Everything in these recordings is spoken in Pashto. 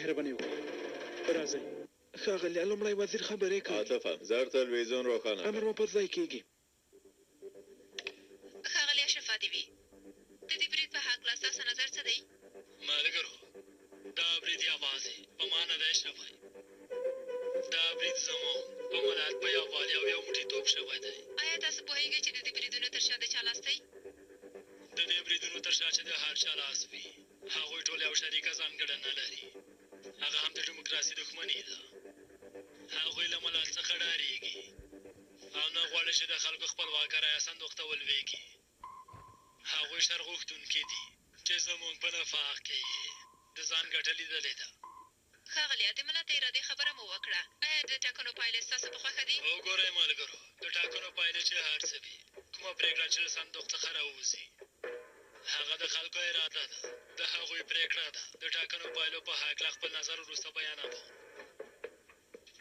مهرباني وکړئ راځئ ښاغلی لومړی وزیر خبرې کوي عاطفه زر تلویزیون روښانه امر مو پر ځای کیږي ښاغلی اشرف عدیبي د دې برید په هکله ستاسو نظر څه دی ملګرو دا برید یوازې په ما نه دی شوی دا برید زموږ په ملت په یووالي او یو موټیتوب شوی دی آیا تاسو پوهیږئ چې د دې بریدونو تر شا د چا لاس دی د دې بریدونو تر شا چې د هر چا لاس وي هغوی ټول یو شریکه ځانګړنه لري هغه هم د ډیموکراسي دښمني ده هغوی له ملت څخه ډارېږي او نه غواړي چې د خلکو خپلواکه رایه صندوق ته ولویږي هغوی شر غوښتونکي دي چې زموږ په نفاق کې یې د ځان ګټه لیدلې ده ښاغلیه د ملت د ارادې خبره مو وکړه آیا د ټاکنو پایلې ستاسو په خوښه دي وګورئ ملګرو د ټاکنو پایلې چې هر څه وي کومه پرېکړه چې له صندوق څخه راووځي هغه د خلکو اراده ده د هغوی پرېکړه ده د ټاکنو پایلو په هکله خپل نظر وروسته بیانوم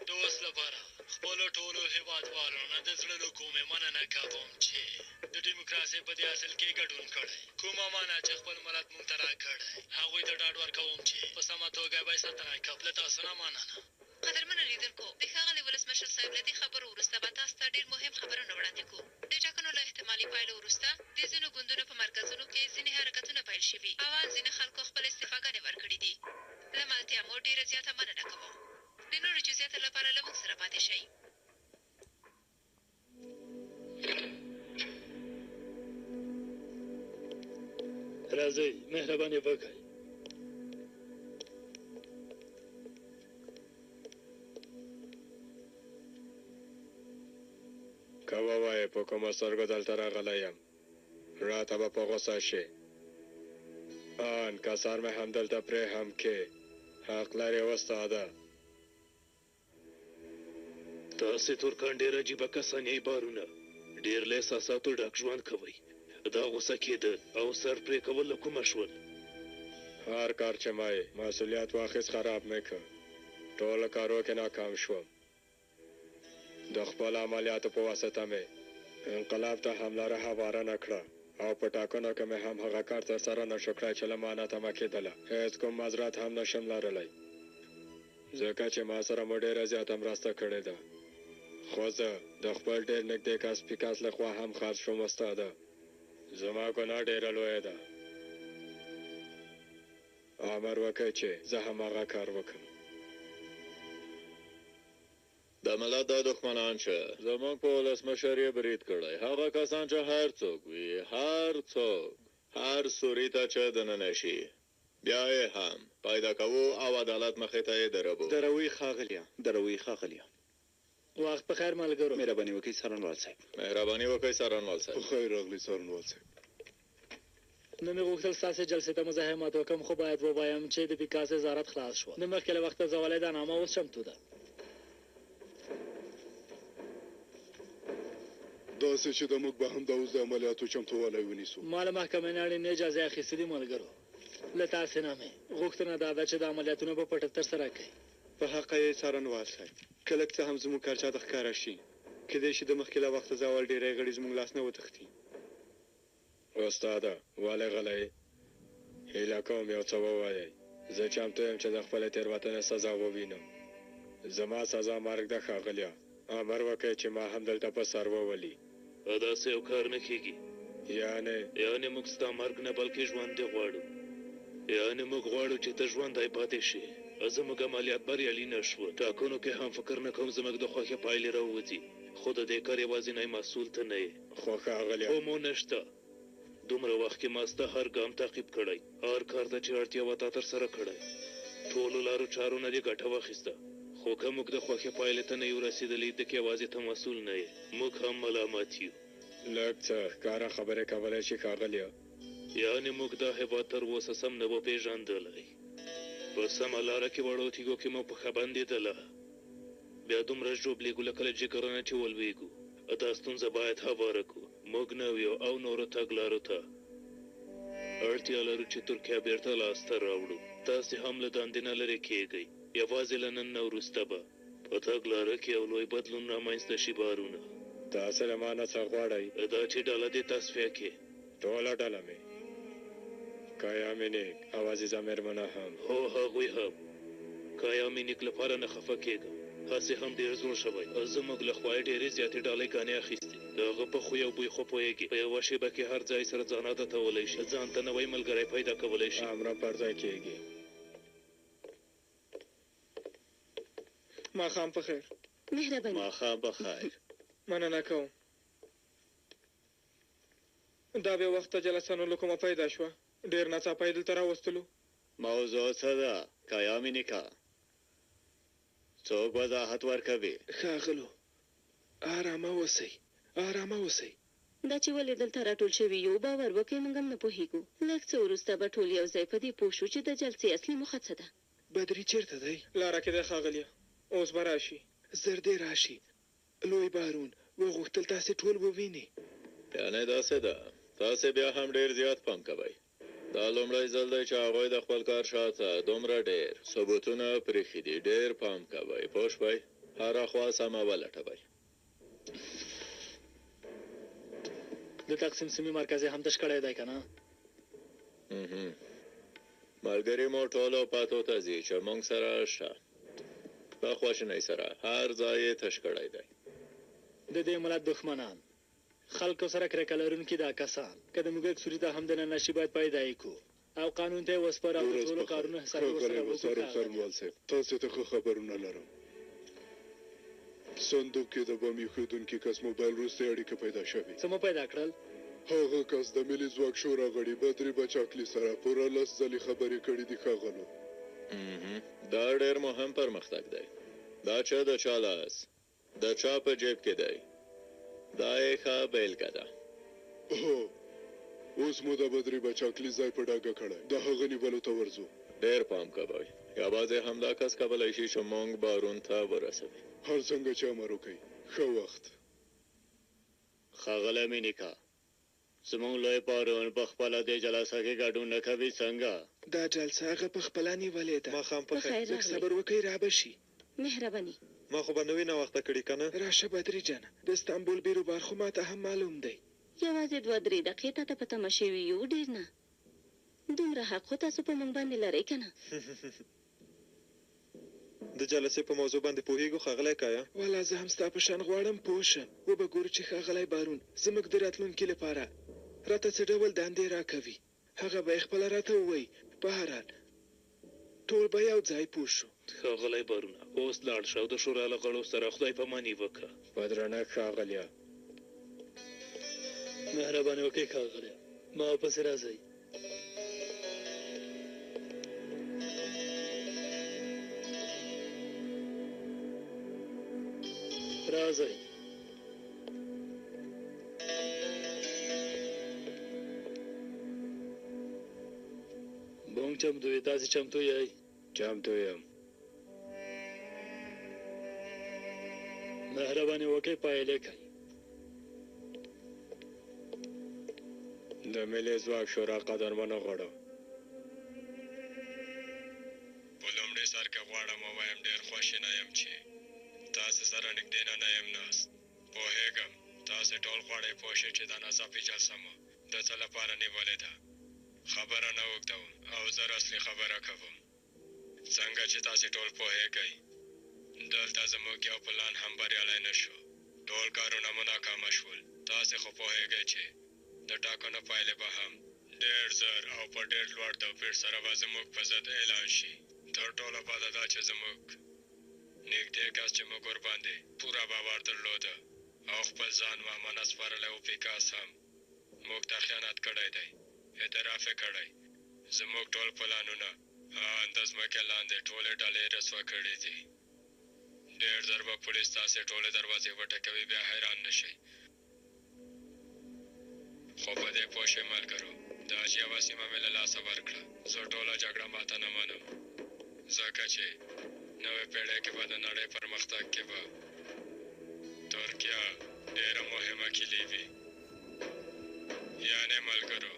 د اوس لپاره خپلو ټولو هېوادوالو نه د زړه له کومې مننه کوم چې د ډیموکراسۍ په دې اصل کې ګډون کړی کومه مانا چې خپل ملت موږ ته راکړی هغوی ته ډاډ ورکوم چې په سمه توګه به یې ساتنه کوم له تاسو نه مننه قدرمنو لیدونکو د ښاغلي ولسمشر صاحب له دې خبرو وروسته به تاسو ته ډېر مهم خبرونه وړاندې کړو د ټاکنو له احتمالي پایلو وروسته د ځینو ګوندونو په مرکزونو کې ځینې حرکتونه پیل شوي او ځینې خلکو خپل استعفاګانې ورکړي دي له ملتیا مو ډېره زیاته مننه کوم د نورو جزیاتو لپاره له موږ سره پاتې شئ راځئ مهرباني وکړئ که ووایې په کومو سترګو دلته راغلی یم راته به په غوسه شي ان کسان مې همدلته پرې هم کې حق لرې استاده تاسې ترکان ډېر عجیبه کسان یې بارونه ډېر له احساساتو ډک ژوند کوئ دا غوسه کېده او سر پرې کول له کومه شول هر کار چې ما یې مسؤلیت واخیست خراب مې کړ ټولو کارو کې ناکام شوم د خپل عملیاتو په واسطه مې انقلاب ته حمله هواره نه کړه او په ټاکنو کې مې هم هغه کار ترسره نه شو کړی چې له ما نه تمه کېدله هېڅ کوم معذرت هم نشم لرلی ځکه چې ما سره مو ډېره زیاته مرسته کړې ده خو زه د خپل ډېر نږدې کس پیکاس له خوا هم خرڅ شوم استاده زما ګناه ډېره لویه ده امر وکړئ چې زه هم هغه کار وکړم د ملت دا دښمنان چې زموږ په ولسمشر یې برید کړی هغه کسان چې هر څوک وي هر څوک هر سوري ته چې دننه شي بیا یې هم پیدا کوو او عدالت مخې ته یې دروو دروي ښاغلیه وخت په خیر ملګرو مهرباني وکړئ څارنوال صاحب مهرباني وکړئ څارنوال صاحب خیر راغلی څارنوال صاحب نه مې غوښتل ستاسې جلسې ته مزاحمت وکړم خو باید ووایم چې د پیکاس وزارت خلاص شوه د مخکې له وخته زوالۍ دا نامه اوس چمتو ده داسې چې د موږ به هم د اوس د عملیاتو چمتووالی ونیسو ما له محکمې نه اړینې اجازې اخیستې دي ملګرو له تاسې نه مې غوښتنه دا ده چې د عملیاتونه په پټه ترسره کړئ په حقه یې څارنوال صاحب کله څه هم زموږ کار چاته ښکاره شي کیدای شي د مخکې له وخته زوال ډېری غړي زموږ لاس نه وتښتي استاده ولې غلی هیله کوم یو څه ووایئ زه چمتو یم چې د خپلې تېروتنې سزا ووینم زما سزا مرګ ده ښاغلیه امر وکړئ چې ما هم دلته په سر وولي داسې یو کار نه کېږي یعنې موږ ستا مرګ نه بلکې ژوند دې غواړو یعنې موږ غواړو چې ته ژوندی پاتې شي زموږ عملیات بریالي نه شوه ټاکنو کې هم فکر نه کوم زموږ د خوښې پایلې راووځي خو د دې کار یوازینی مسؤل ته نه یې خو ښاغلیه خو مو نشته دومره وخت کې ما ستا هر ګام تعقیب کړی هر کار ته چې اړتیا وه تا ترسره کړی ټولو لارو چارو نه دې ګټه واخیسته خو که موږ د خوښې پایلې ته نه یو رسېدلي د کې یوازې ته مسؤل نه یې موږ هم ملامت یو لږ څه ښکاره خبرې کولی شي ښاغلیه یعنې موږ دا هېواد تر اوسه سم نه و پېژندلی په سمه لاره کې وړو تیږو کې مو پښه بندېدله بیا دومره ژوبلېږو لکه له جګرو نه چې ولوېږو دا ستونزه باید هواره کړو موږ نویو او نورو تګلارو ته اړتیا لرو چې ترکیه بیرته لاسته راوړو تاسې هم له دندې نه لرې کېږئ یوازې له نن نه وروسته به په تګلاره کې یو لوی بدلون رامنځته شي بارونه تاسې له ما نه څه غواړئ دا چې ډله دې تصفیه کړې ټوله ډله مې که یا مې نیک او عزیزه مېرمنه هم هو هغوی هم کایا مینیک لپاره نه خفه کېږه، هسې هم ډېر زوړ شوی او زموږ له خوا یې ډېرې زیاتې ډالۍ ګانې اخیستې. د هغه په خوی او بوی خو پوهېږي، په یوه شېبه کې هر ځای سره ځان عادتولی شي، ځان ته نوی ملګری پیدا کولی شي. امره پر ځای کېږي. ماښام په خیر. مهرباني. ماښام په خیر. مننه کوم. دا بې وخته جلسه نو له کومه پیدا شوه؟ ډېر ناڅاپه یې دلته راوستلو. موضوع څه ده کایا مینیکا؟ څوک وضاحت ورکوي؟ ښاغلو، آرامه اوسئ، آرامه اوسئ. دا چې ولې دلته راټول شوي یو باور وکړئ موږ هم نه پوهېږو. لږ څه وروسته به ټول یو ځای په دې پوه شو چې د جلسې اصلي موخه څه ده. بدري چیرته دی؟ لاره کې دی ښاغلیه، اوس به راشي. زر دې راشي. لوی بارون وغوښتل تاسې ټول وویني. یعنې داسې ده، تاسې بیا هم ډېر زیات پام کوئ. دا لومړی ځل دی چې هغوی د خپل کار شاته دومره ډېر ثبوتونه پرېښي دي. ډېر پام کوئ، پوه شوئ؟ هره خوا سمه ولټوئ. د تقسیم سیمې مرکز یې هم تش کړی دی که نه؟ ملګري مو ټولو پاتو ته ځي چې موږ سره شته. په خواشینۍ سره هر ځای یې تش کړی دی. د دې ملت دښمنان، خلکو سره کرکه لرونکي دا کسان، که د موږک سوري ته هم دننه نشي باید پیدا یې کړو او قانون ته یې وسپاره او د ټولو کارونه حساب ورسره وکړو. سروال صاحب، تاسو ته ښه خبرونه لرم. صندوق کې د بم ایښودونکي کس موبایل وروسته اړیکه پیدا شوې. څه مو پیدا کړل؟ هغه کس د ملي ځواک شورا غړي بدري بچاکلي سره پوره 10 ځلې خبرې کړې دي ښاغلو. دا ډېر مهم پرمختګ دی. دا چې د چا لاس د چا په جیب کې دی، دا یې ښه بیلګه ده. هو، اوس مو د بدري بچاکلي ځای په ډاګه کړی. د هغه نیولو ته ورځو. ډېر پام کوئ، یوازې همدا کس کولی شي چې موږ بارون ته ورسوي. هر څنګه چې امر وکړئ. ښه وخت. ښاغلی مینیکا، زموږ لوی بارون په خپله دې جلسه کې ګډون نه کوي. څنګه؟ دا جلسه هغه په خپله نیولې ده. ماښام په خیر. بخیر لږ صبر وکړئ، را به شي. مهرباني. ما خو به نه وي ناوخته کړي که نه؟ راشه بدري جانه، د استانبول بیروبار خو ما ته هم معلوم دی. یوازې 2-3 دقیقې تا ته په تمه شوي یو، ډېر نه. دومره حق خو تاسو په موږ باندې لرئ که نه؟ د جلسې په موضوع باندې پوهېږو ښاغلی کایا؟ والا زه هم ستا په شان غواړم پوه شم. وبه ګورو چې ښاغلی بارون زموږ د راتلونکي لپاره راته څه ډول دندې راکوي. هغه به یې خپله راته ووایي. په هر حال ټول به یو ځای پوه شو. ښاغلی بارونه، اوس لاړ شه او د شورا له غړو سره خدای پاماني وکړه. په درنښت ښاغلیه. مهرباني وکړئ ښاغلیه، ما پسې راځئ. راځئ. مونږ چمتو یې، تاسې چمتو یئ؟ چمتو یم. مهرباني وکړئ پایلې کوي. د ملي ځواک شورا قدرمنو غړو، په لومړي سر کې غواړم ووایم ډېر خواشینی یم چې تاسې سره نږدې نه یم ناست. پوهېږم تاسې ټول غواړئ پوه شئ چې دا ناڅاپي جلسه مو د څه لپاره نیولې ده. خبره نه اوږدوم او زر اصلي خبره کوم. څنګه چې تاسې ټول پوهېږئ، دلته زموږ یو پلان هم بریالی نه شو. ټول کارونه مو ناکامه شول. تاسې خو پوهېږئ چې د ټاکنو پایلې به هم ډېر زر او په ډېر لوړ توپیر سره به زموږ په ضد اعلان شي. تر ټولو بده دا چې زموږ نږدې کس چې موږ ورباندې پوره باور درلوده او خپل ځان وامانه سپارلی و، پیکاس هم موږ ته خیانت کړی دی. اعتراف یې کړی زموږ ټول پلانونه ان د ځمکې لاندې ټولې ډلې رسوا کړي دي. ډېر زر به پولیس تاسې ټولې دروازې وټکوي، بیا حیران نه شئ. خو په دې پوه شئ ملګرو، دا چې یوه سیمه مې له لاسه ورکړه، زه ټوله جګړه ماته نه منم. ځکه چې نوې پیړۍ کې به د نړۍ پرمختګ کې به ترکیه ډېره مهمه کلي وي. یعنې ملګرو،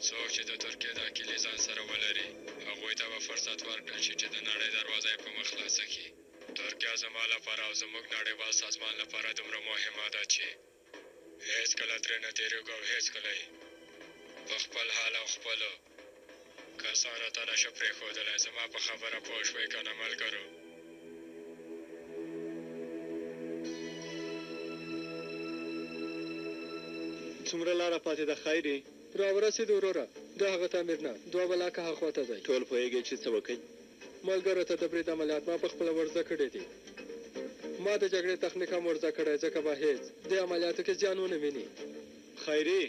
څوک چې د ترکیې دا کلي ځان سره ولري، هغوی ته به فرصت ورکړل شي چې د نړۍ دروازه یې په مخ خلاصه کړي. ترکیه زما لپاره او زموږ نړیوال سازمان لپاره دومره مهمه ده چې هیڅ کله ترې نه تېرېږو او هیڅ کله یې په خپل حال او خپلو کسانو ته نشه پرېښودلی زما په خبره پوه شوې که نه ملګرو څومره لاره پاتې ده خیري راورسېدو وروره د هغه تعمیر نه 2 بلاکه هاخوا ته ځئ ټول پوهېږئ چې څه وکئ ملګرو ته د برید عملیات ما په خپله ورزده کړي دي ما د جګړې تخنیک هم ورزده کړی ځکه به هېڅ د عملیاتو کې زیان ونه ویني خیري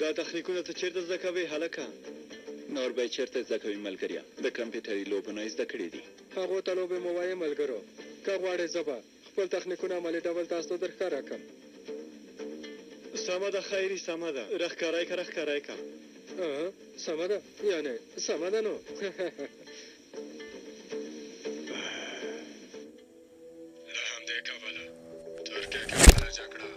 دا تخنیکونه ته چیرته زده کوې هلکه نور به یې چېرته زده کوي ملګریا د کمپیوټري لوبو نه یې زده کړي دي هغو ته لوبې مو وایې ملګرو که غواړئ زه به خپل تخنیکونه عملي ډول تاسو ته درښکاره کړم سمه ده خیري سمه ده رښکاری که رښکاری که سمه ده یعنې سمه ده نو له همدې کبله ترکیې کې بله جګړه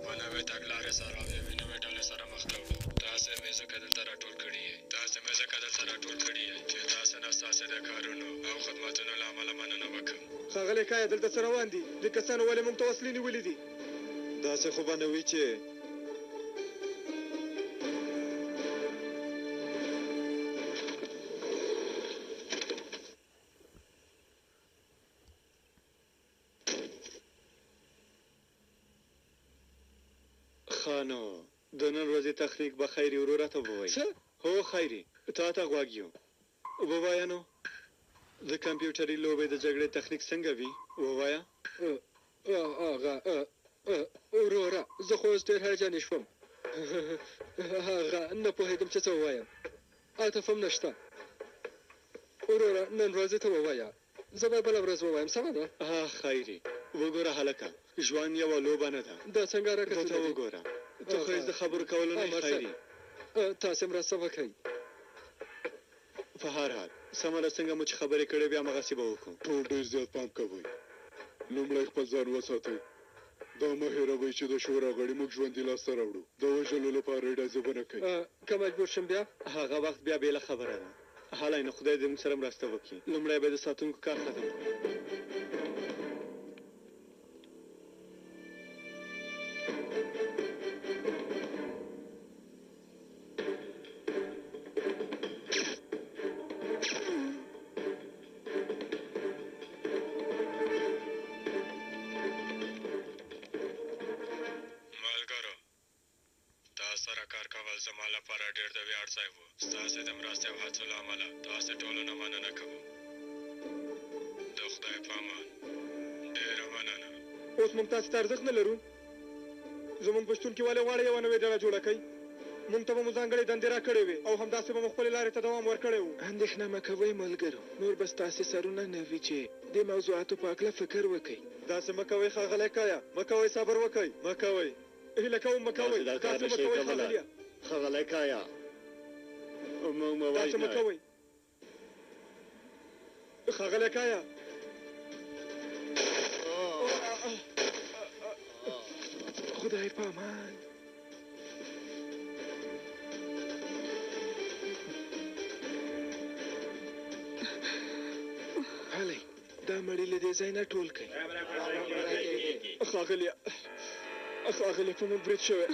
په نوې تګلارې سره او یوې نوې ډلې سره مخ ته وړو تاسې مې ځکه دلته راټول کړي یې چې تاسې نه ستاسې د کارونو او خدمتونو له امله مننه وکړم ښاغلی کایه دلته څه روان دي دې کسانو ولې موږ ته وسلې نیولې دي داسې خو به نه وي چې خانو د نن ورځې تخنیک به خیري وروره ته ووایي څه هو خیري تا ته غوږ یو ووایه نو د کمپیوټري لوبې د جګړې تخنیک څنګه وي ووایه هغه وروره زه خو اوس ډېر هیجاني شوم هغه نه پوهېږم چې څه ووایم عاطف هم نشته وروره نن ورځې ته ووایه زه به بله ورځ ووایم سمه ده خیري وګوره هلکه ژوند یوه لوبه نه ده دا څنګه ته راکړه وګوره ته خو د خبرو کولو نه خیري تاسې مرسته وکړئ په هر حال سمه ده څنګه مو چې خبرې کړې بیا همغسې به وکړو ټول ډېر زیات پام کوئ لومړی خپل ځان وساتئ دا مه هېروئ چې د شورا غړي موږ ژوندي لاسته راوړو د وژلو لپاره یې ډزې ونه کوي که مجبور شم بیا هغه وخت بیا بېله خبره ده هلی نو خدای دې موږ سره مرسته وکړي لومړی به د ساتونکو کار ختم کړو زما لپاره ډېر د ویاړ ځای و ستاسې د مرستې او هڅو له امله تاسې ټولو نه مننه کوم د خدای په امان ډېره مننه اوس موږ تاسې ته ارزښت نه لرو زموږ په شتون کې ولې غواړئ یوه نوې ډله جوړه کړئ موږ ته به مو ځانګړې دندې راکړې وې او همداسې به مو خپلې لارې ته دوام ورکړی و اندېښنه مه کوئ ملګرو نور به ستاسې سرونه نه وي چې دې موضوعاتو په هکله فکر وکئ داسې مه کوئ ښاغلی کایه مه کوئ صبر وکئ مه کوئ هیله کوم مه کوئ داسې مه کوئ ښاغلیه ښاغلی کایه موږ مه داسې مه کوئ ښاغلی کایه خدای په امان هلئ دا مړي له دې ځای نه ټول کړئ ښاغلیه په موږ برید شوی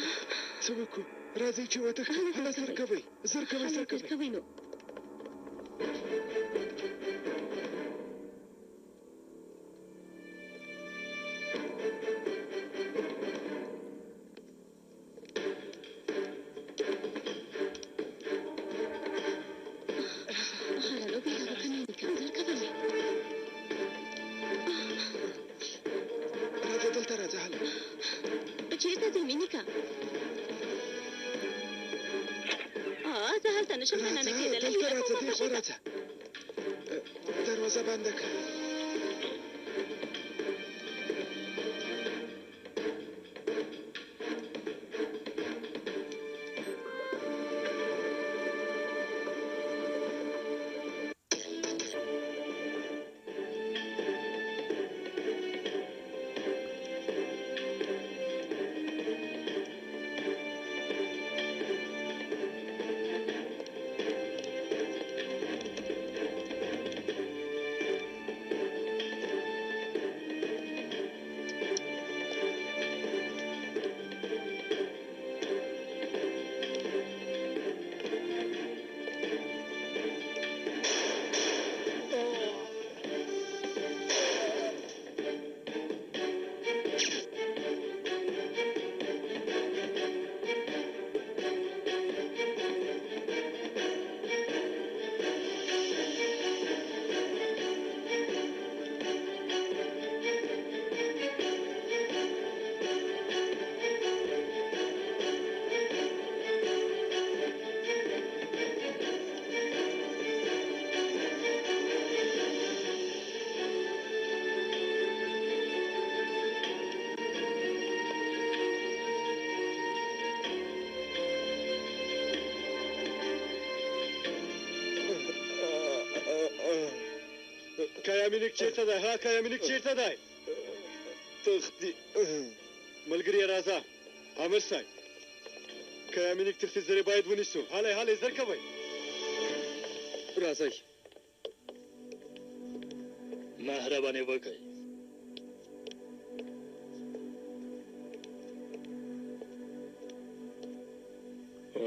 څه وکړو راځئ چې وتښتو هله زر کوئ زر کوئ زر کوئ نو راځه دلته راځه هله چیرته ځې مینیکا زه هلته نشم دننه کېدلی دلته راځه دې خوا راځه دروازه بنده کړه کیامینیک چیرته دی؟ ها کیامینیک چیرته دی؟ تختی ملګري راځه امر صاحب کیامینیک تختی زری باید ونیسو. هلئ زر کوئ. راځئ. مهرباني وکړئ.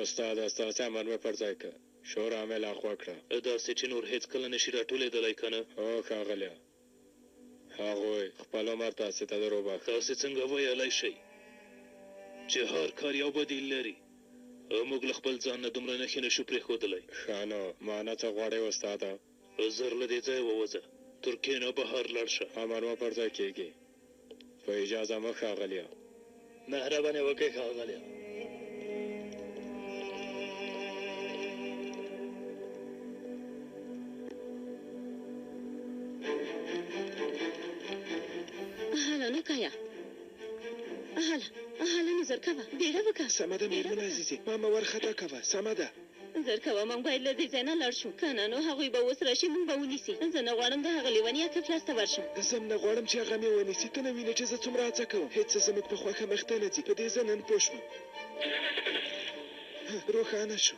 استاد ستاسې امر مې پر ځای کړ. شورا مې لاخوا کړه. داسې چې نور هېڅکله نشي راټولېدلی که نه؟ هو ښاغلیه، هغوی خپل عمر تاسې ته در وبخښه. تاسې څنګه ویلی شئ چې هر کار یو بدیل لري او موږ له خپل ځان نه دومره نښې نشو پرېښودلی؟ ښه نو معنا څه غواړئ استاده؟ زر له دې ځایه ووځه، ترکیې نه بهر لاړ شه. امر مو پر ځای کېږي. په اجازه مه ښاغلیه. مهرباني وکړئ ښاغلیه. هله نو زر کوه، بیړه وکړه. سمه ده مېرمن عزیزې، ما مه ورخطا کوه. سمه ده زر کوه، موږ باید له دې ځای نه لاړ شو، که نه نو هغوی به اوس راشي، موږ به ونیسي. زه نه غواړم د هغه لیوني عاقف لاس ته ورشم. زه هم نه غواړم چې هغه مې ونیسي. ته نه وینې چې زه څومره هڅه کوم، هېڅ څه زموږ په خوښه مخته نه ځي. په دې زه نن پوه شوم. روښانه شو.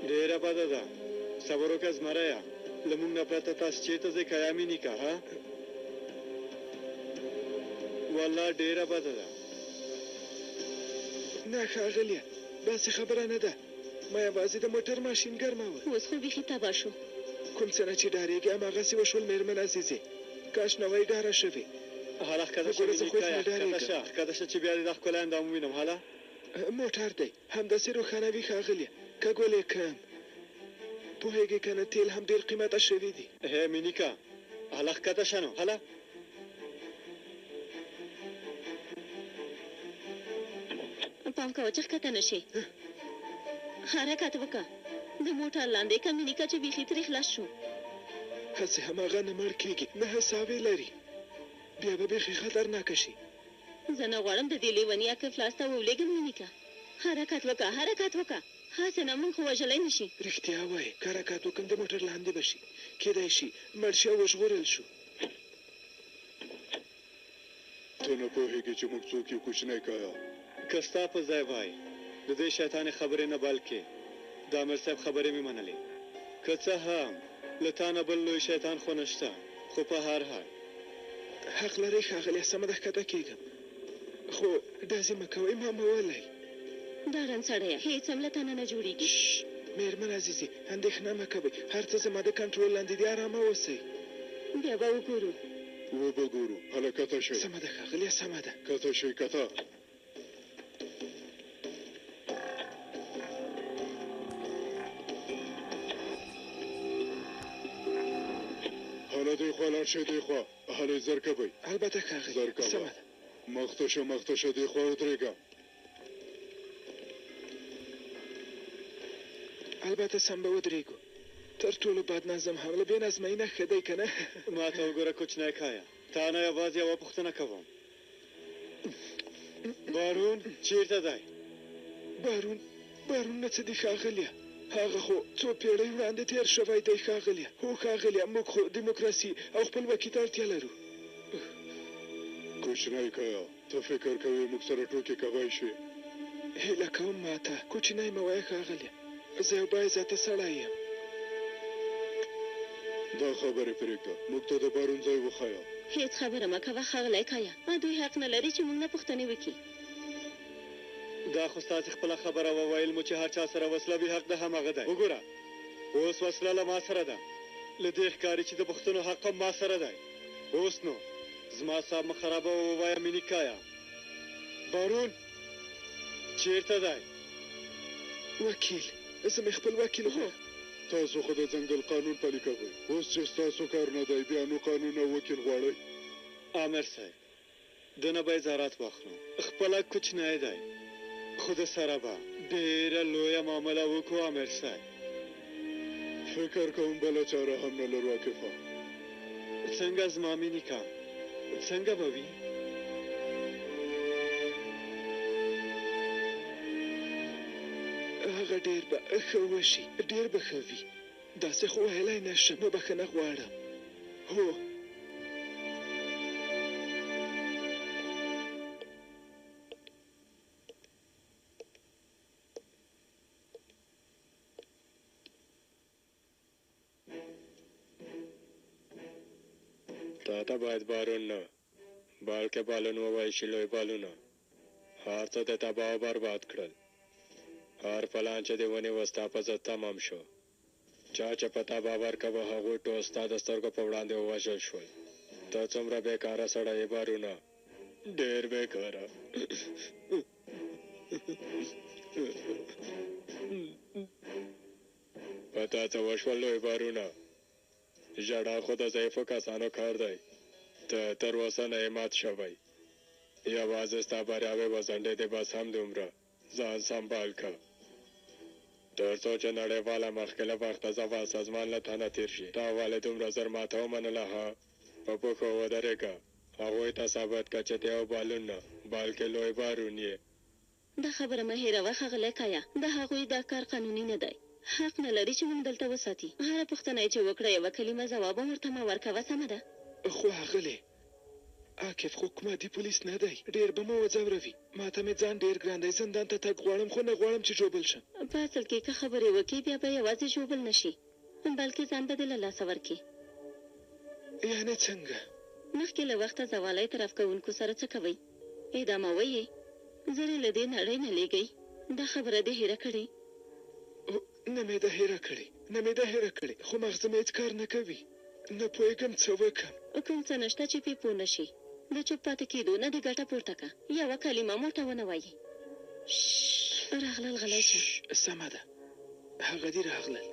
ډېره بده ده. صبر وکړه زمریه، له موږ نه پرته تاسو چېرته ځئ کیامینیکه؟ ها والله ډېره بده ده. نه ښاغلیه، داسې خبره نه ده. ما یوازې د موټر ماشین ګرماوه. اوس خو بیخي تباه شو. کوم څه نه چې ډارېږې هماغسې وشول مېرمن عزیزې. کاش نه وای ډاره شوې. هله ښکته شه نیکایه، ښکته شه چې بیا دې دا ښکلی اندام ووینم. هله موټر دی، همداسې روښانه وي ښاغلیه. که ګل یې کم پوهېږې که نه، تیل هم ډېر قیمته شوي دي. هی مینیکا، هله ښکته شه نو. هله پام کوه چې ښکته نه شي. حرکت وکړه. د موټر لاندې کمینیکا چې بیخي ترې خلاص شو. هسې هماغه نه مړ کېږي، نه حسابې لري، بیا به بیخي خطرناکه شي. زه نه غواړم د دې لیوني عاقف لاس ته وولېږم. مینیکا حرکت وکړه. هسې نه موږ خو وژلی نه شي. رښتیا وایې، که حرکت وکړم د موټر لاندې به شي، کېدای شي مړ شي او وژغورل شو. ته نه پوهېږې چې موږ څوک یو کوچنی کایا؟ که ستا په ځای وای د دې شیطانې خبرې نه بلکې د امیر صاحب خبرې مې منلې. که څه هم له تا نه بل لوی شیطان خو نشته، خو په هر حال حق لرې ښاغلیه. سمه ده ښکته کېږم، خو ډزې مه کوئ، ما مه ولئ. ډارن سړیه، هېڅ هم له تا نه جوړېږي. مېرمن عزیزې اندېښنه مه کوئ، هر څه زما د کنټرول لاندې دي. ارامه اوسئ، بیا به وګورو. وبه ګورو. هله کته شئ. سمه ده ښاغلیه، سمه ده. کته شئ، کته. هله دې خوا لاړ شئ، دې خوا. هلئ زر کوئ. البته ښاغلیه، سمه ده. مخته شه، دې خوا ودرېږه. البته سم به ودرېږو. تر ټولو بد نظم هم له بې نظمۍ نه ښه دی که نه؟ ما ته وګوره کوچنی کایه، تا نه یوازې یوه پوښتنه کوم. بارون چیرته دی؟ بارون نه څه دي ښاغلیه؟ هغه خو څو پیړۍ وړاندې تېر شوی دی ښاغلیه. هو ښاغلیه، موږ خو دیموکراسي او خپلواکي ته اړتیا لرو. کوچنی کایا، ته فکر کوې موږ سره ټوکې کوی شي؟ هیله کوم ماته کوچنی مه وایه ښاغلیه، زه یو باعزته سړی یم. دا خبرې پرېږده، موږ ته د بارون ځای وښایه. هېڅ خبره مه کوه ښاغلی کایه، دوی حق نه لري چې موږ نه پوښتنې وکړي. دا خو ستاسې خپله خبره وویل مو چې هر چا سره وسله وي، حق د همغه دی. وګوره اوس وسله له ما سره ده، له دې ښکاري چې د پوښتنو حق هم ما سره دی. اوس نو زما صاحب مه خرابوه، ووایه مینیکایه بارون چیرته دی؟ وکیل، زه مې خپل وکیل غواړم. تاسو خو د ځنګل قانون پلي کوئ، اوس چې ستاسو کار نه دی بیا نو قانون او وکیل غواړئ؟ امیر صاحب د نه به اجارات واخلو، خپله کوچنی دی، خو د سره به ډېره لویه معامله وکړو. امیر صاحب فکر کوم بله چاره هم نه لرو عاقفه. څنګه زما مینیکا، څنګه به وي؟ هغه ډېر به ښه وشي، ډېر به ښه وي. داسې خو ویلی نه شم، نو بخښنه غواړم. هو تا ته باید بارون نه بلکې بالون ووایي چې لوی بالونه هر څه د تباه او برباد کړل. هر پلان چې د ونې و ستا په ضد تمام شو. چا چې په تا باور کوه هغوی ټول ستا د سترګو په وړاندې ووژل شول. ته څومره بېکاره سړی یې بارونه، ډېر بېکاره. په تا څه وشول لوی بارونه؟ ژړا خو د ضعیفو کسانو کار دی. ته تر اوسه نه یې مات شوی. یوازې ستا بریاوې وځنډېدې، بس همدومره. ځان سنبال که تر څو چې نړیواله مخکې له وخته زوال سازمان له تا نه تېر شي. تا ولې دومره زر ماته ومنله ها؟ په پښو ودرېږه، هغوی ته ثابت که چې ته یو بالون نه بلکې لوی بارون یې. دا خبره مه هېروه ښاغلی کایا، د هغوی دا کار قانوني نه دی. حق نه لري چې موږ دلته وساتي. هره پوښتنه یې چې وکړه یوه کلمه ځواب هم ورته مه ورکوه، سمه ده؟ خو هغلې عاقف خو کوم عادي پولیس نه دی، ډېر به مو وځوروي. ما ته مې ځان ډېر ګران دی، زندان ته تګ غواړم خو نه غواړم چې ژوبل شم. په اصل کې که خبرې وکړي بیا به یوازې ژوبل نه شي بلکې ځان به دې له لاسه ورکړي. یعنې څنګه؟ مخکې له وخته زوالۍ طرف کوونکو سره څه کوئ؟ اعداموئ یې؟ زرې له دې نړۍ نه لیږئ؟ دا خبره دې هېره کړې؟ نه مې ده هېره کړې، نه مې ده هېره کړې، خو مغزه مې هېڅ کار نه کوي. نه پوهېږم څه وکړم. کوم څه نشته چې پې پوه نه شي. د چوپ پاتې کېدو نه دې ګټه پورته که. یوه کلمه موټه ونه وایي. راغلل غلی شه. سمه ده، هغه دې راغلل.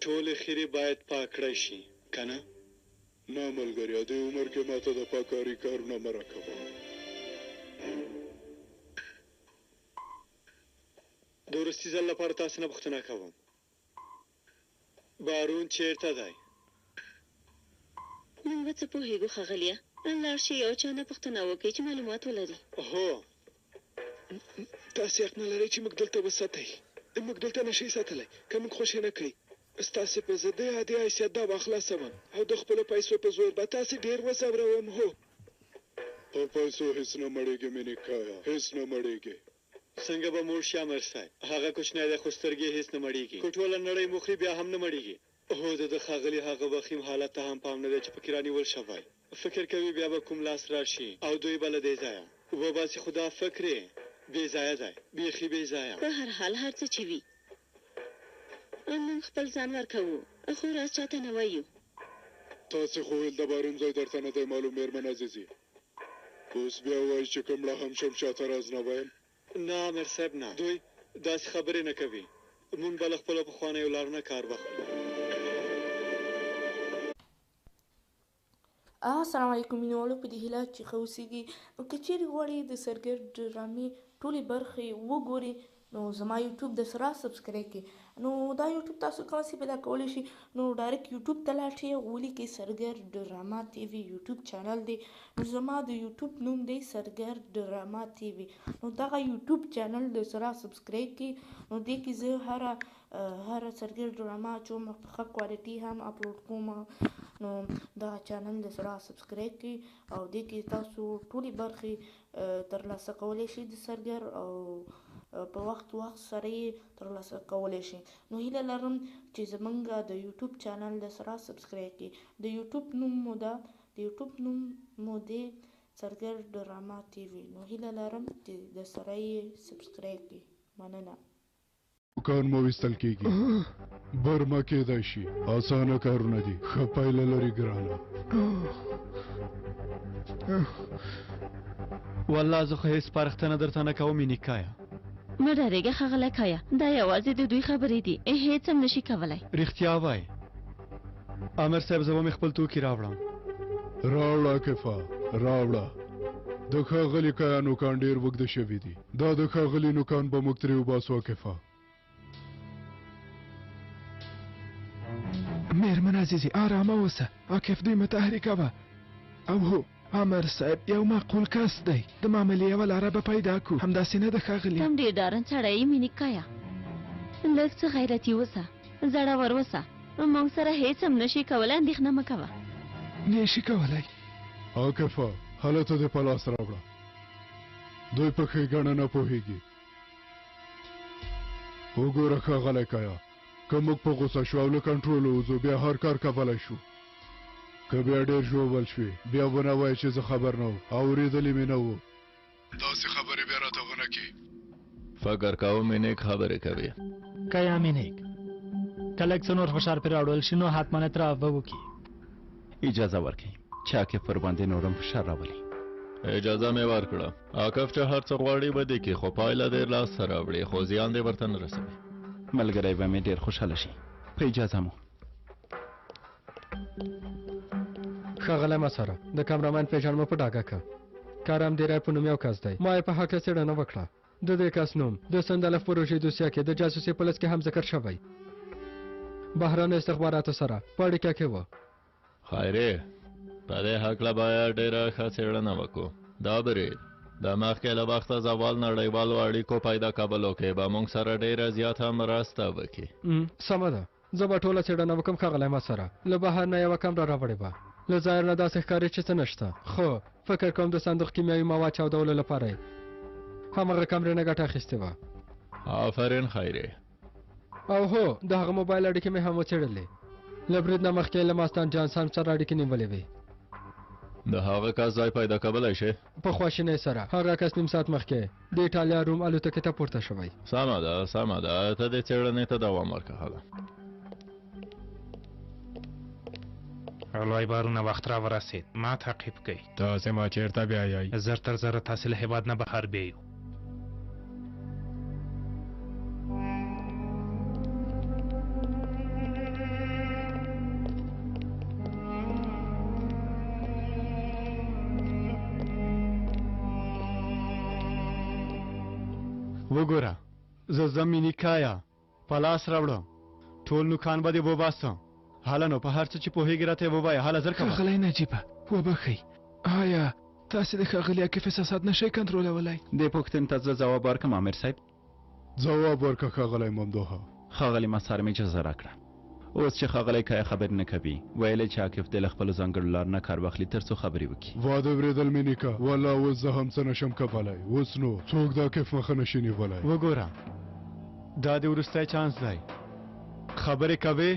ټولې خیرې باید پاک کړی شي که نه؟ نه ملګریا، دې عمر کې ماته د پاکاري کارونه مه راکوه. د وروستي ځل لپاره تاسې نه پوښتنه کوم، بارون چیرته دی؟ موږ به څه پوهېږو ښاغلیه. لاړ شئ یو چا نه پوښتنه وکړئ چې معلومات ولري. هو تاسې حق نه لرئ چې موږ دلته وساتئ. موږ دلته نشئ ساتلی که موږ خوښې نه کوئ. ستاسې په ضد د عادي حیثیت دا واخلاصوم او د خپلو پیسو په زور به تاسې ډېر وځوروم. هو په پیسو هېڅ نه مړېږي مینیکایا، هېڅ نه مړېږي. څنګه به موړ شي امر صاحب؟ هغه کوچنی دی خو سترګې هېڅ نه مړېږي. که ټوله نړۍ مخري بیا هم نه مړېږي. هو د ده ښاغلي هغه وخیم حالت ته هم پام نه دی چې پکې رانیول شوی. فکر کوي بیا به کوم لاس راشي او دوی به له دې ځایه وباسي. خو دا فکر یې بې ځایه دی، بیخي بې ځایه. په هر حال هر څه چې وي موږ خپل ځان ورکوو، خو راز چاته نه وایو. تاسې خو ویل د بارون ځای درته نه دی معلوم مېرمن عزیزي. اوس بیا وایي چې کوم لا هم شم چاته راز نه وایم. نه امر صاحب نه، دوی داسې خبرې نه کوي. موږ به له خپلو پخوانیو لارو نه کار واخلو. السلام علیکم مینوالو، په دې هیله چې ښه اوسیږئ. که چیرې غواړئ د سرګرد ډرامې ټولې برخې وګورئ نو زما یوټیوب د سره سبسکرایب کړئ. نو دا یوټیوب تاسو کولی پیدا کولی شي، نو ډایرکټ یوټیوب ته لاړ شئ، ولیکئ سرګرد ډراما ټي وي یوټیوب چینل دی. نو زما د یوټیوب نوم دی سرګرد ډراما ټي وي. نو دغه یوټیوب چینل د سره سبسکرایب کړئ. نو دې کې زه هره سرګرد ډراما اچوم، په ښه کوالټي هم اپلوډ کوم. نو دغه چینل د سره سبسکرایب کړئ او دې کې تاسو ټولې برخې ترلاسه کولی شئ د سرګرد او په وخت سره یې ترلاسه کولی شئ. نو هیله لرم چې زموږ د یوټیوب چینل د سره سبسکرایب کړئ. د یوټیوب نوم مو دی سرګرد ډراما ټي وي. نو هیله لرم چې د سره یې سبسکرایب کړئ. مننه. کار مو ویستل کېږي، برمه کېدای شي، اسانه کارونه دي، ښه پایله لري ګرانه. والله زه خو هېڅ سپارښتنه درته نه کوم نیکایه. مه ډارېږه ښاغلی کایا، دا یوازې د دوی خبرې دي، هېڅ هم نشي کولی. رښتیا وایي امر صاحب، زه به مې خپل توکي راوړم. راوړه کفا راوړه د ښاغلي کیا نوکان ډېر اوږده شوي دي دا د ښاغلي نوکان به موږ ترې وباسو کفا میرمن عزیزي آرامه اوسه عاکف دوی متحرک کوه او هو امر صاحب یو معقول کس دی د معاملې یوه لاره به پیدا کړو همداسې نه د ښاغلي تم ډېر ډارن سړی یې مینیکایا لږ څه غیرتي اوسه زړور اوسه موږ سره هیڅ هم نشي کولی اندېښنه مه کوه نه شي کولی عاکفه هلته دې په لاس راوړه دوی په ښېګڼه نه پوهېږي وګوره ښاغلی کیا که موږ په غوسه شو او له کنټروله وځو بیا هر کار کولی شو که بیا ډېر ژوبل شوې بیا به نه وایې چې زه خبر نه وم اورېدلې مې نه وو داسې خبرې بیا راته ونه کړې فکر کوم مینیک خبرې کوي کیا مینیک که لږ څه نور فشار پرې راوړل شي نو حتما اعتراف به وکړي اجازه ورکړئ چې عاکف پر باندې نورم فشار راولي اجازه مې ورکړه عاکف چې هر څه غواړي به دې کې خو پایله دې لاسته راوړي خو زیان دې ورته نه رسوي ملګری به مې ډېر خوشحاله شي په اجازه مو ښاغلی مسره د کامرامان پیژند مو په ډاګه که کارم ډیری په نوم یو کس دی ما یې په هکله څېړنه وکړه د دې کس نوم د سندلف پروژې دوسیه کې د جاسوسي پولیس کې هم ذکر شوی بهرانه استخباراتو سره په اړیکه کې و خیرې په دې هکله باید ډېره ښه څېړنه وکړو دا برید د مخکې له وخته زوال نړیوالو اړیکو پیدا کولو کې به موږ سره ډېره زیاته مرسته وکړي سمه ده زه به ټوله څېړنه وکړم ښاغلی مسره له بهر نه یوه کمره راوړې به له ظاهر نه داسې ښکاري چې څه نشته خو فکر کوم د صندوق کیمیاوي مواد چاودولو لپاره یې همغه کمرې نه ګټه اخیستې وه آفرین خیرې او هو د هغه موبایل اړیکې مې هم وڅېړلې له برید نه مخکې له ماستان جانسن سره اړیکې نیولې وې د هغه کس ځای پیدا کولی شي په خواشینۍ سره هغه کس نیم ساعت مخکې د ایټالیا روم الوتکې ته پورته شوی سمه ده سمه ده ته دې څېړنې ته دوام ورکړه هله لوی بارونه وخت را ورسید ما تعقیب کړئ تاسې ما چېرته بیایئ زر تر زره تاسې له هېواد نه بهر بیایو وګوره زه ځم مینیکایا په لاس راوړم ټول نوکان به دې وباسم هله نو په هر څه چې پوهېږې راته یې ووایه هله زر کوه ښاغلی نجیبه وبښئ آیا تاسې د ښاغلي عاکف احساسات نشئ کنټرولولی دې پوښتنې ته زه ځواب ورکړم امیر صاحب ځواب ورکړه ښاغلی ممدوحه ښاغلي مسار مې اجازه راکړه اوس چې ښاغلی کیا خبرې نه کوي ویلی چې عاکف دې له خپلو ځانګړو لار نه کار واخلي تر څو خبرې وکړي واده اورېدل مې نیکه والله اوس زه هم څه نشم کولی اوس نو څوک د عاکف مخه نشي نیولی وګوره دا د وروستی چانس دی خبرې کوې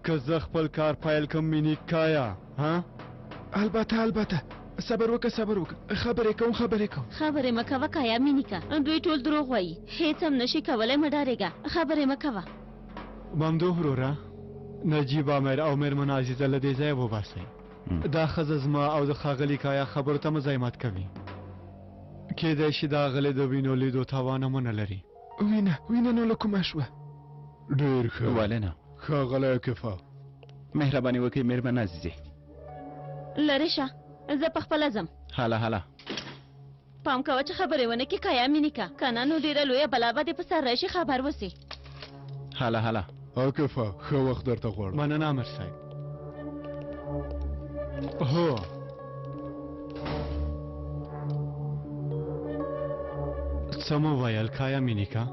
که زه خپل کار پیل کړم مینیکایا ها البته صبر وکړه خبرې کوم خبرې مه کوه کایا مینیکا دوی ټول دروغ وایي هیڅ هم نشي کولی مه ډارېږه خبرې مه کوه ممدوح وروره نجیب امیر او میرمن عزیزه له دې ځایه وباسئ دا ښځه زما او د ښاغلي کایا خبرو ته مزاحمت کوي کېدای شي د هغلې د وینو لیدو توان هم ونه لري وینه نو له کومه شوه ډېر ښه ولې نه ښاغلی عاکفه مهرباني وکړئ میرمن عزیزې لرې شه زه په خپله ځم هله پام کوه چې خبرې ونه کړې کایا مینیکا که نه نو ډېره لویه بلا به دې په سر راشي خبر وسې هله عاکفه ښه وخت درته غواړم مننه امیر صاحب هو څه مو ویل کایا مینیکا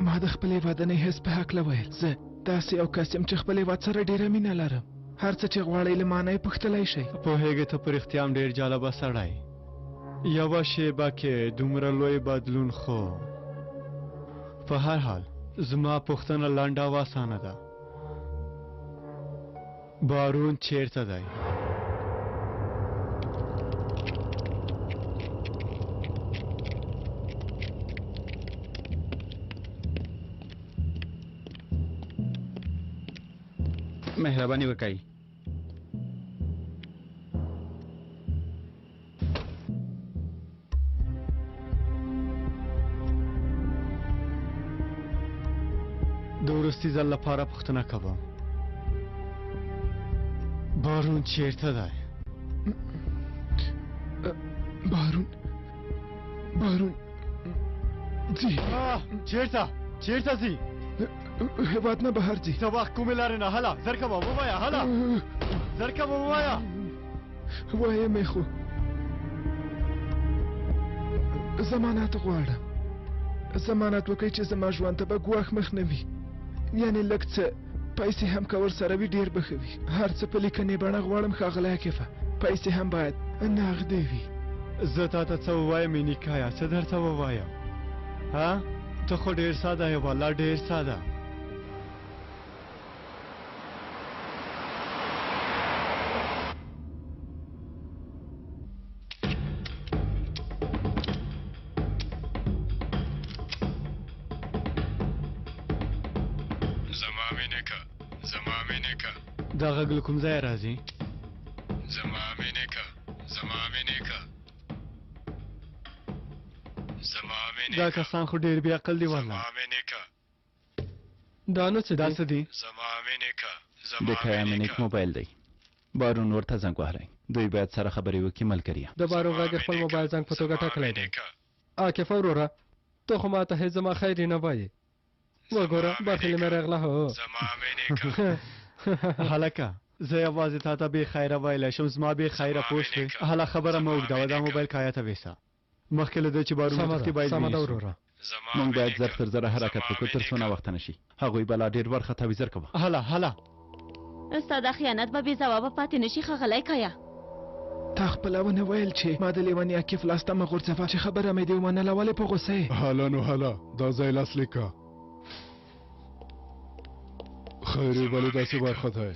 ما د خپلې ودانۍ حس په هکله ویل زه داسې یو کس یم چې خپل هېواد سره ډېره مینه لرم هر څه چې غواړئ له ما نه یې پوښتلی شئ پوهېږې ته په رښتیا هم ډېر جالبه سړی یوه شیبه کې دومره لوی بدلون خو په هر حال زما پوښتنه لنډه او اسانه ده بارون چیرته دی مهرباني وکړئ د وروستي ځل لپاره پوښتنه کوم بارون چیرته دی بارون ځي چیرته ځي هېواد نه بهر ځي څه وخت کومې لارې نه هله زر کوه ووایه هله زر کوه ووایه وایم یې خو ضمانت غواړم ضمانت وکړئ چې زما ژوند ته به ګواښ مخ نه وي یعنې لږ څه پیسې هم که ورسره وي ډېر به ښه وي هر څه په لیکنې بڼه غواړم ښاغلی عاکفه پیسې هم باید نغدې وي زه تا ته څه ووایم نیکایه څه درته ووایم ها ته خو ډېر ساده یې والله ډېر ساده دا غږ له کوم ځایه راځي دا کسان خو ډېر بې عقل دي والله دا نو څه دا څه دي د کایا منیک موبایل دی بارون ورته زنګ وهلی دوی باید سره خبرې وکړي ملګریه د بارون غږ خپل موبایل زنګ په توګه ټاکلی دی عاکفه وروره ته خو ماته هېڅ زما خیر یې نه وایې وګوره بخیلې مې راغله هو هلکه زه یوازې تا ته بې خیره ویلی شم زما بې خیره پوه شوې هله خبره مه اوږدوه دا موبایل کایا ته ویسه مخکې له دې چې بارون وتښتي باید وروره موږ باید زر تر زره حرکت وکړو تر څو ناوخته نه شي هغوی به لا ډېر وارخطوي زر کوه هله ستا دا خیانت به بې ځوابه پاتې نه شي ښاغلی کایا تا خپله ونه ویل چې ما د لیوني عاکف لاس ته مه غورځوه چې خبره مې دې ومنله ولې په غوسه یې هله نو هله دا ځای لاس لیکه خیرې ولې داسې وارخطی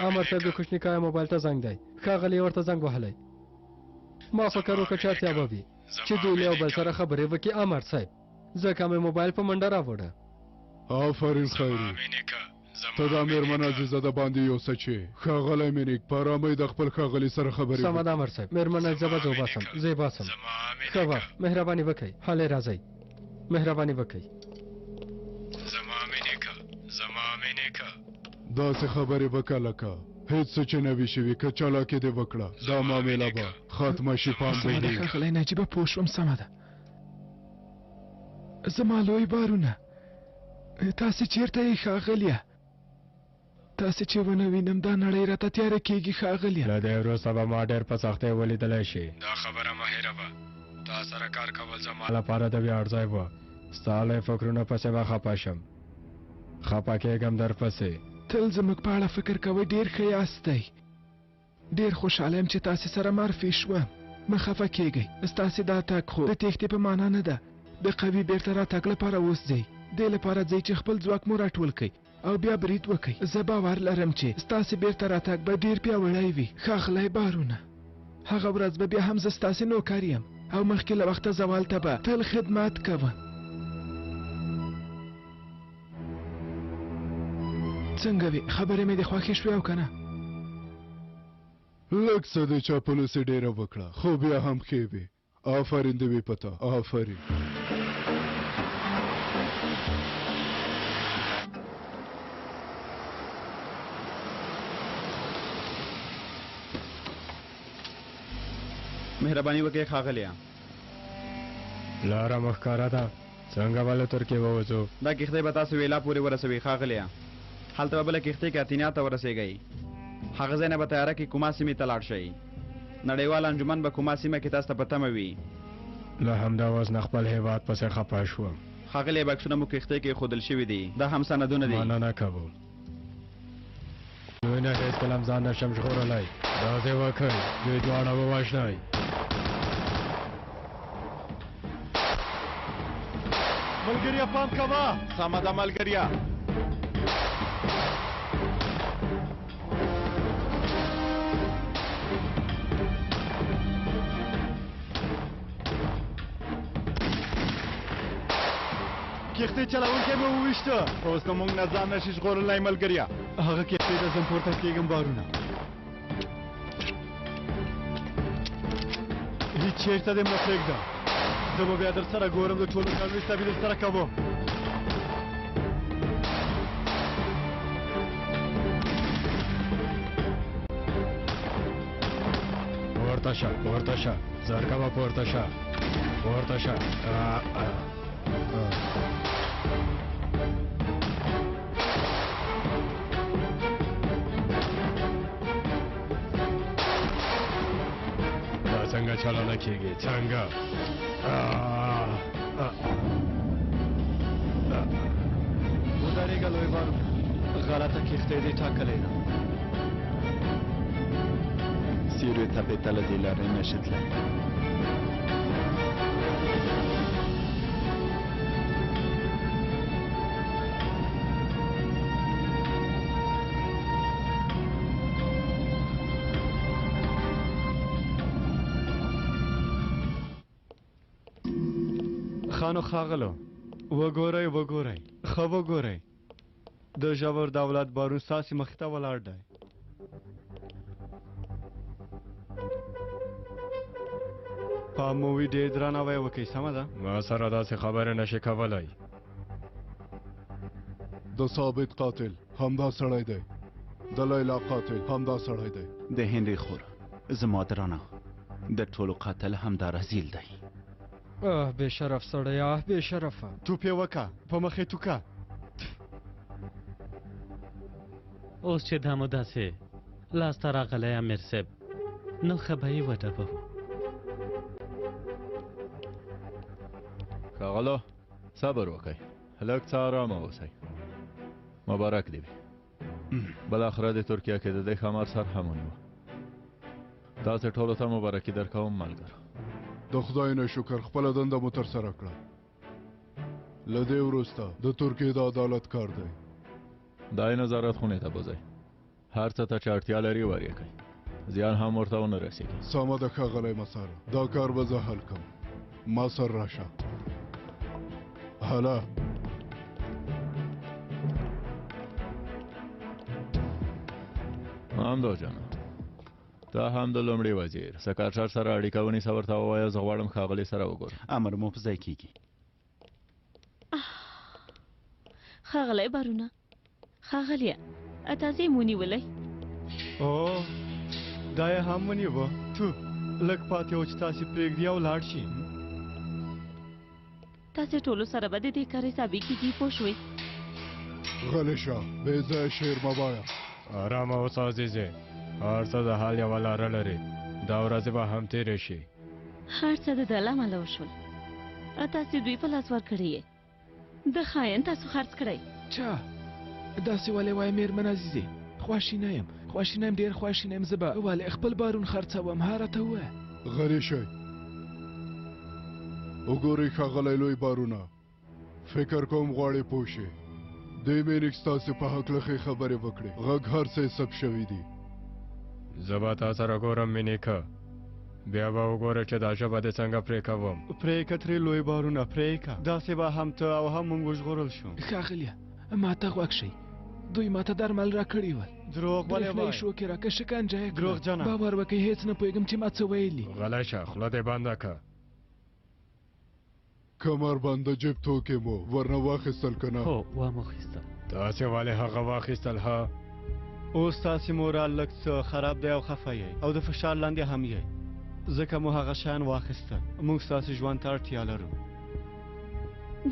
امر صاحب د کوچني کایا موبایل ته زنګ دی ښاغلی یې ورته زنګ وهلی ما فکر وکړ چې اړتیا به وي چې دوی له یو بل سره خبرې وکړي امر صاحب ځکه مې موبایل په منډه راوړه آفرین خیرې ته دا مېرمن عزیزه د باندې یوسه چې ښاغلی منیک په ارامۍ د خپل ښاغلي سره خبرې سمه ده امر صاحب مېرمن عزیزه به زه وباسم زه یې باسم ښه وخت مهرباني وکړئ هلې راځئ مهرباني وکړئ داسې خبرې وکړه لکه هیڅ څه چې نه وي شوي که چالاکي دې وکړه دا معامله به ختمه شي پام سمه ده ښاغلی نجیبه پوه شوم سمه ده زما لوی بارونه تاسې چیرته یې ښاغلیه تاسې چې ونه وینم دا نړۍ راته تیاره کېږي ښاغلیه له دې وروسته به ما ډېر په سختۍ ولیدلی شي دا خبره مه هېروه تا سره کار کول زما لپاره د ویاړ ځای وه ستا له فکرونو پسې به خفه شم خفه کېږم درپسې تل زموږ په اړه فکر کوئ ډېر ښه یاست دی ډېر خوشحاله یم چې تاسې سره معرفي شوم مه خفه کېږئ ستاسې دا تګ خو د تېښتې په معنا نه ده د قوي بیرته راتګ لپاره اوس ځئ دې لپاره ځئ چې خپل ځواک مو راټول کړئ او بیا برید وکړئ زه باور لرم چې ستاسې بیرته راتګ به ډېر پیاوړی وي ښاغلی بارونه هغه ورځ به بیا هم زه ستاسې نوکر یم او مخکې له وخته زوال ته به تل خدمت کوم څنګه وي خبرې مې د خوښې شوې او که نه لږ څه د چاپلوسي ډېره وکړه خو بیا هم ښې وې آفرین دې وي پته آفرین مهرباني وکړئ ښاغلیه لاره مښکاره ده څنګه به له ترکیې ووځو دا کښتۍ به تاسو ویلا پورې ورسوي ښاغلیه هلته به بله کښتۍ کاتینیا ته ورسېږئ هغه ځای نه به تیاره کې کوما سیمې ته لاړ شئ نړیوال انجمن به کوما سیمه کې تاسو ته په تمه وي له همدا وزنه خپل هېواد پسې خفه شوم ښاغلی بکسونه مو کښتۍ کې ایښودل شوي دي دا هم سندونه دي مننه کوم دوی نه هېڅکله هم ځان نشم ژغورلی داسې وکړئ دوی دواړه ووژنئ ملګریه پام کوه سمه ده ملګریه کښتۍ چلوونکی مې وویشته اوس نو موږ نه ځان نشي ژغورلی ملګریه هغه کښتۍ ته زم پورته کېږم بارونه هېڅ چېرته دې مه پرېږده زه به بیا در سره ګورم د ټولو کارونو حساب یې در سره کوم پورته شه پورته شه زرکوه پورته شه پورته شه دا څنګه چلونه کیږي څنګه ودرېږه لوی بار غلطه کښتۍ دې ټاکلې ده سیروی تپې ته له دې لارې نشي تللی خانو ښاغلو وګورئ وګورئ ښه وګورئ د ژور دولت بارون ستاسې مخې ته ولاړ دی پام مو وي ډېر درناوی وکړئ سمه ده ما سره داسې خبره نشي کولی د ثابت قاتل همدا سړی دی د لیلا قاتل همدا سړی دی د هنري خور زما درانه د ټولو قاتل همدا رزیل دی بې شرف سړی بې شرفه توپ یې وکه په مخ یې توکه اوس چې دا مو داسې لاسته راغلی امیر صاحب نو ښه به یې وډبوو ښاغلو صبر وکئ لږ څه ارامه اوسئ مبارک دې وي بالاخره د ترکیه کې د دې ښامار سر هم ونیوه تاسې ټولو ته مبارکي درکوم ملګرو د خدای نه شکر خپله دنده مو ترسره کړه له دې وروسته د ترکیې د عدالت کار دی دا یې نظارت خونې ته بوځئ هر څه ته چې اړتیا لري ور یې کئ زیان هم ورته ونه رسېږي سمه ده ښاغلی مساره دا کار به زه حل کړم ما سر راشه هله مامدو جانه تا هم د لومړي وزیر سکرټر سره اړیکه ونیسه ورته ووایه زه غواړم ښاغلي سره وګورم امر مو په ځای کیږي ښاغلی بارونه ښاغلیه تاسې یې ونیولی او دا یې هم ونیوه تو لږ پاتې و چې تاسې پرېږدي او لاړ شي تاسې ټولو سره به د دې کار حسابي کېږي پوه شوې غلی شه بې ځایه شعر مه وایه ارامه اوسه عزیزې هر څه د حل یوه لاره لري دا ورځې به هم تېرې شي هر څه د ده له امله وشول تاسې دوی په لاس ورکړی یې د خاین تاسو خرڅ کړی چا داسې ولې وایې میرمن عزیزې خواشینه یم خواشینه یم ډېر خواشینه یم زه به ولې خپل بارون خرڅوم ها راته ووایه غلی شئ وګورئ ښاغلی لوی بارونه فکر کوم غواړې پوه شې دې مینک ستاسې په هکله ښې خبرې وکړې غږ هر څه حساب شوي دي زه به تا سره ګورم مینیکه بیا به وګوره چې دا ژبه دې څنګه پرې کوم پرېکه ترې لوی بارونه پرېکه داسې به هم ته او هم موږ وژغورل شو ښاغلیه ما ته غوږ شئ دوی ما ته درمل راکړي ول دروغ ولې برېښنایي شوکې راکه شکنجه یې کړه دروغجنه باور وکړئ هېڅ نه پوهېږم چې ما څه ویلي غلی شه خوله دې بنده که کمربنده جیب توکې مو ورنه واخیستل که نه هو وامخیستل تاسې ولې هغه واخیستل ها اوس ستاسې مورال لږ څه خراب دی او خفه یې او د فشار لاندې هم یې ځکه مو هغه شیان واخیستل موږ ستاسې ژوند ته اړتیا لرو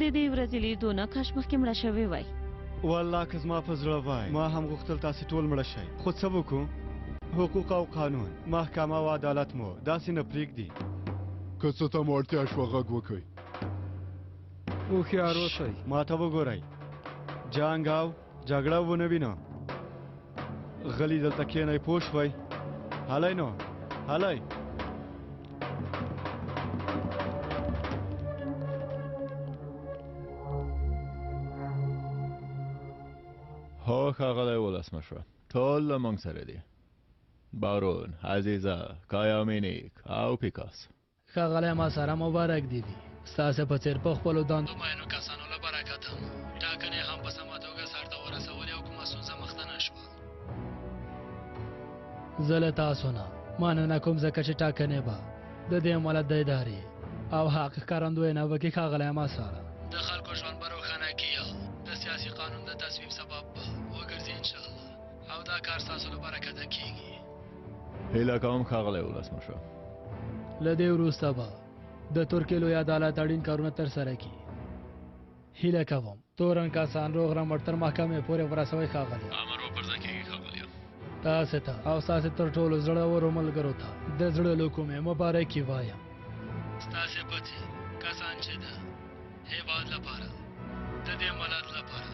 د دې ورځې لیدو نه کاش مخکې مړه شوې وای والله که زما په زړه وای ما هم غوښتل تاسې ټول مړه شئ خو څه وکړو حقوق او قانون محکمه او عدالت مو داسې نه پرېږدي که څه ته مو اړتیا شوه غږ وکئ هوښیار اوسئ ما ته وګورئ جنګ او جګړه ونه وینو غلی دلته کښېنئ پوه شوئ هلی نو هلی هو ښاغلی ولسمشره ټول له موږ سره دي بارون عزیزه کایا مینیک او پیکاس ښاغلی ما سره مبارک دي وي ستاسې په څېر په خپلو دندو مینو کسانو له برکته ټاکنې هم په سمه توګه سرته ورسولې او کومه ستونزه مخته نه شوه زه له تاسو نه مننه کوم ځکه چې ټاکنې به د دې ملت د ادارې او حق ښکارندوی نه وکړي ښاغلی ما سره د خلکو ژوند به روښانه کړي د سیاسي قانون د تصویب سبب به وګرځي انشاءالله او دا کار ستاسو له برکته کېږي هیله کوم ښاغلی ولسمشره له دې وروسته به د ترکیې لوی عدالت اړین کارونه ترسره کړي. هیله کوم تورن کسان روغ رمټ تر محکمې پورې ورسوئ ښاغلیه. امر وپرځه کېږي ښاغلیه. تاسې ته او ستاسې تر ټولو زړورو ملګرو ته د زړه له کومې مبارکي وایم. ستاسې پسې کسان چې د هېواد لپاره د دې ملت لپاره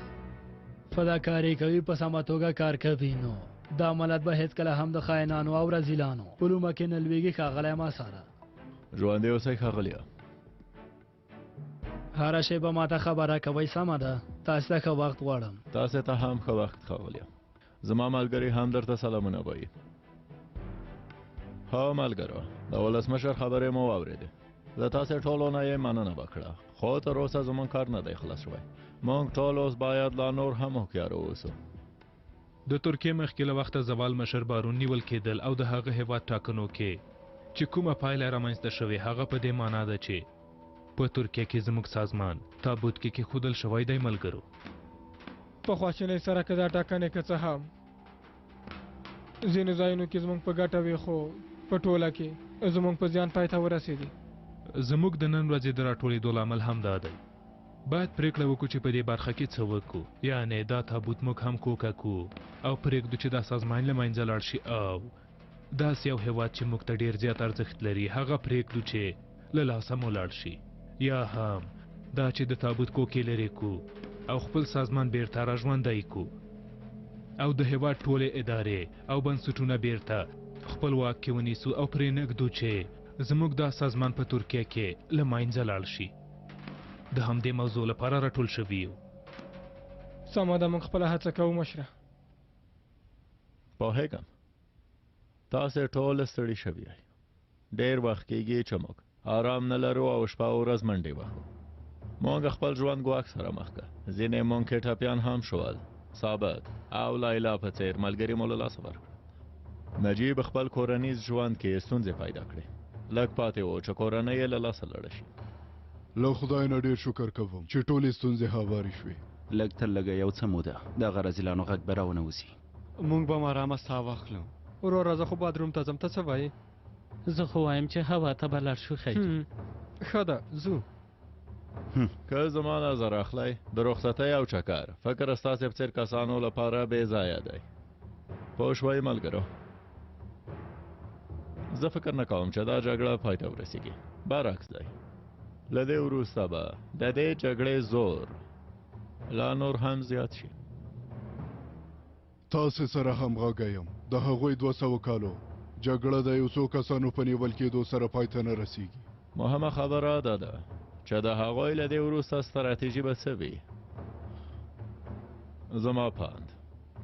فداکاري کوي، په سمه توګه کار کوي، نو دا ملت به هېڅکله هم د خاینانو او رذیلانو په لومه کې نه لویږي. ښاغلی ما سره ژوندی اوسئ ښاغلیه. هره شیبه ماته خبره کوئ، سمه ده؟ تاسې ته ښه وخت غواړم. تاسې ته هم ښه وخت ښاغلیه. زما ملګري هم درته سلامونه وایي. ها ملګرو، د ولسمشر خبرې مو واورېدې. د تاسې ټولو نه یې مننه وکړه، خو تر اوسه زموږ کار نه دی خلاص شوی. موږ ټول اوس باید لا نور هم هوښیار اوسو. د ترکیې مخکې له وخته زوال مشر بارون نیول کېدل او د هغه هېواد ټاکنو کې چې کومه پایله رامنځته شوې هغه په دې معنا ده چې په ترکیه کې زموږ سازمان تابوت کې کېښودل شوی دی. ملګرو، په خواشینۍ سره که دا ټاکنې که څه هم ځینو ځایونو کې زموږ په ګټه وي، خو په ټوله کې زموږ په زیان پای ته ورسېدي. زموږ د نن ورځې د راټولېدو لامل هم دا دی. باید پریکړه وکړو چې په دې برخه کې څه وکړو، یعنې دا تابوت موږ هم کوکه کړو او پرېږدو چې دا سازمان له منځه لاړ شي، او داسې یو هېواد چې موږ ته ډېر زیات ارزښت لري هغه پرېږدو چې له لاسه مو لاړ شي، یا هم دا چې د تابوت کوکې لرې کړو او خپل سازمان بیرته راژوندی کړو او د هېواد ټولې ادارې او بنسټونه بیرته خپل واک کې ونیسو او پرېنږدو چې زموږ دا سازمان په ترکیه کې له منځه لاړ شي. د همدې موضوع لپاره راټول شوي یو. سمه ده، موږ خپله هڅه کوو مشره. پوهېږم تاسې ټول ستړي شوي یئ. ډېر وخت کېږي چې موږ آرام نه لرو او شپه او ورځ منډې وهو. موږ خپل ژوند ګواښ سره مخ کړ. ځینې موږ کې ټپیان هم شول. ثابت او لیلا په څېر ملګري مو له لاسه ورکړل. نجیب خپل کورنیز ژوند کې ستونزې پیدا کړې. لږ پاتې و چې کورنۍ یې له لاسه لاړه شي. له خدای نه ډېر شکر کوم چې ټولې ستونزې هوارې شوې. لږ تر لږه یو څه موده دغه رذیلانو غږ به راونوځي. موږ به آرامه ساه واخلو. وروره زه خو بادروم ته ځم، ته څه وایې؟ زه خو وایم چې هوا ته به لاړ شو. ښه ده ځو. که زما نظر اخلی د رخصتۍ او چکر فکر ستاسې په څېر کسانو لپاره بې ځایه دی. پوه شوئ ملګرو، زه فکر نه کوم چې دا جګړه پای ته ورسیږي. برعکس دی، له دې وروسته به د دې جګړې زور لا نور هم زیات شي. تاسې سره همغږی یم. د هغوی 200 کالو جګړه د یو څو کسانو په نیول کېدو سره پای ته نه رسیږي. مهمه خبره دا ده چې د هغوی له دې وروسته ستراتیژي به څه وي. زما پاند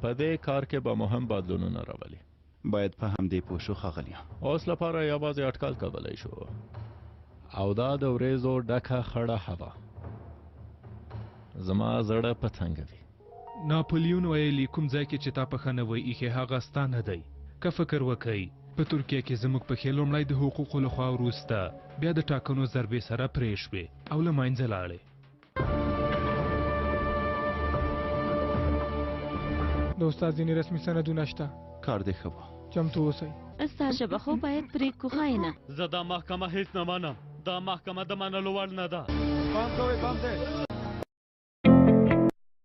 په دې کار کې به مهم بدلونونه راولي. باید په همدې پوه شو ښاغلیه. اوس لپاره یوازې اټکل کولی شو، او دا د وریځو ډکه خړه هوا زما زړه په تنګ وي. ناپلیون ویلي کوم ځای کې چې تا پښه نه وی ایښې هغه ستا نه دی. که فکر وکئ په ترکیه کې زموږ پښې لومړی د حقوقو له خوا وروسته بیا د ټاکنو ضربې سره پرې شوې او له منځه لاړې. د استاد ځینې رسمي سندونه شته. کار دې ښه و. چمتو اوسئ. ستا ژبه خو باید پرېږدو خاینه. زه دا محکمه هیڅ نه منم. دا محکمه د منلو وړ نه ده. پام کوئ، پام دی.